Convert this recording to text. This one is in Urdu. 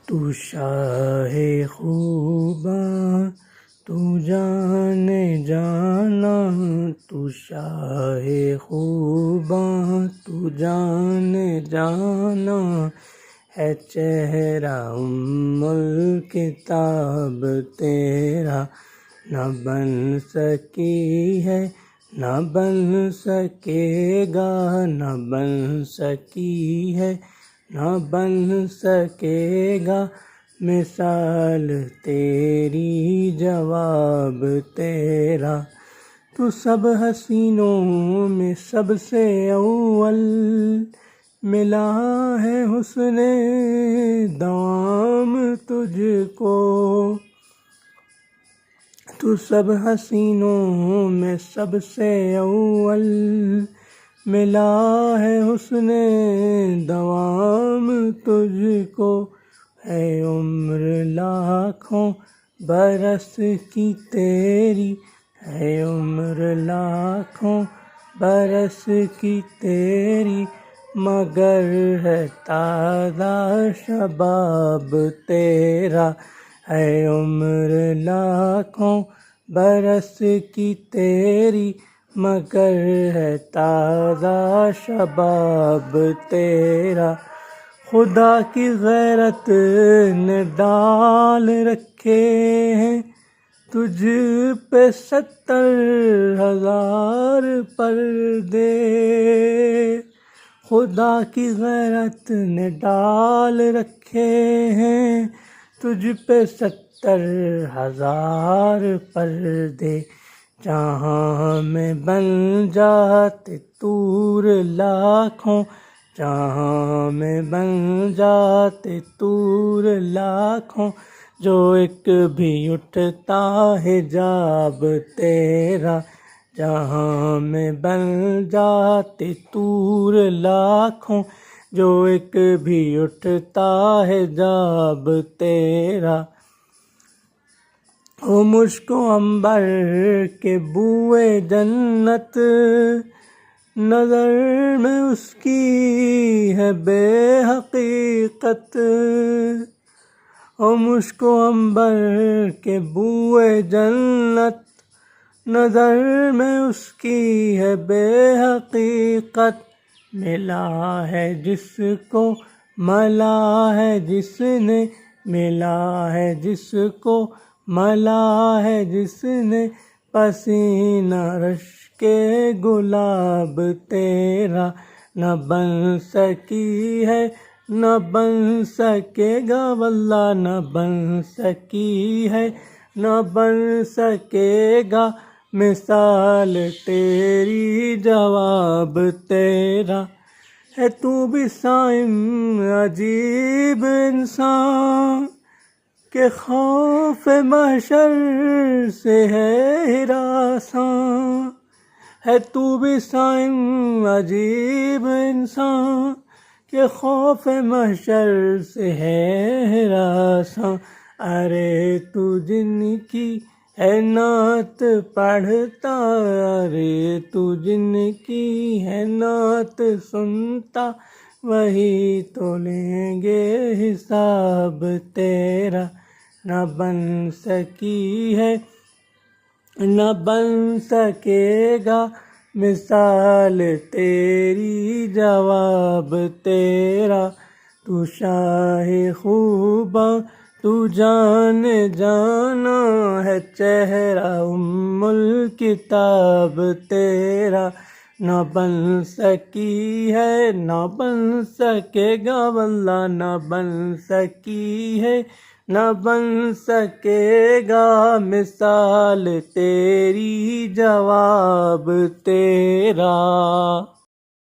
تو شاہ خوباں تو جان جانا، تو شاہ خوباں تو جان جانا، ہے چہرہ الکتاب تیرا، نہ بن سکی ہے نہ بن سکے گا، نہ بن سکی ہے نہ بن سکے گا، مثال تیری جواب تیرا، تو سب حسینوں میں سب سے اول، ملا ہے حسن دوام تجھ کو، تو سب حسینوں میں سب سے اول، ملا ہے حسن دوام تجھ کو، ہے عمر لاکھوں برس کی تیری، ہے عمر لاکھوں برس کی تیری، مگر ہے تازہ شباب تیرا، ہے عمر لاکھوں برس کی تیری، مگر ہے تازہ شباب تیرا، خدا کی غیرت نے ڈال رکھے ہیں تجھ پہ 70,000 پردے، خدا کی غیرت نے ڈال رکھے ہیں تجھ پہ 70,000 پردے، جہاں میں بن جاتے طور لاکھوں، جہاں میں بن جاتے طور لاکھوں، جو ایک بھی اٹھتا حجاب تیرا، جہاں میں بن جاتے طور لاکھوں، جو ایک بھی اٹھتا حجاب تیرا، او مشک و عنبر کے بوئے جنت، نظر میں اس کی ہے بے حقیقت، او مشک و عنبر کے بوئے جنت، نظر میں اس کی ہے بے حقیقت، ملا ہے جس کو ملا ہے جس نے، ملا ہے جس کو ملا ہے جس نے، پسینہ رش کے گلاب تیرا، نہ بن سکی ہے نہ بن سکے گا، واللہ نہ بن سکی ہے نہ بن سکے گا، مثال تیری جواب تیرا، ہے تو بھی صائم عجیب انسان، کہ خوف محشر سے ہے ہراساں، ہے تو بھی صائم عجیب انسان، کہ خوف محشر سے ہے ہراساں، ارے تو جن کی ہے نعت پڑھتا، ارے تو جن کی ہے نعت سنتا، وہی تو لیں گے حساب تیرا، نہ بن سکی ہے نہ بن سکے گا، مثال تیری جواب تیرا، تو شاہ خوباں تو جان جانا، ہے چہرہ الکتاب تیرا، نہ بن سکی ہے نہ بن سکے گا، واللہ نہ بن سکی ہے نہ بن سکے گا، مثال تیری جواب تیرا۔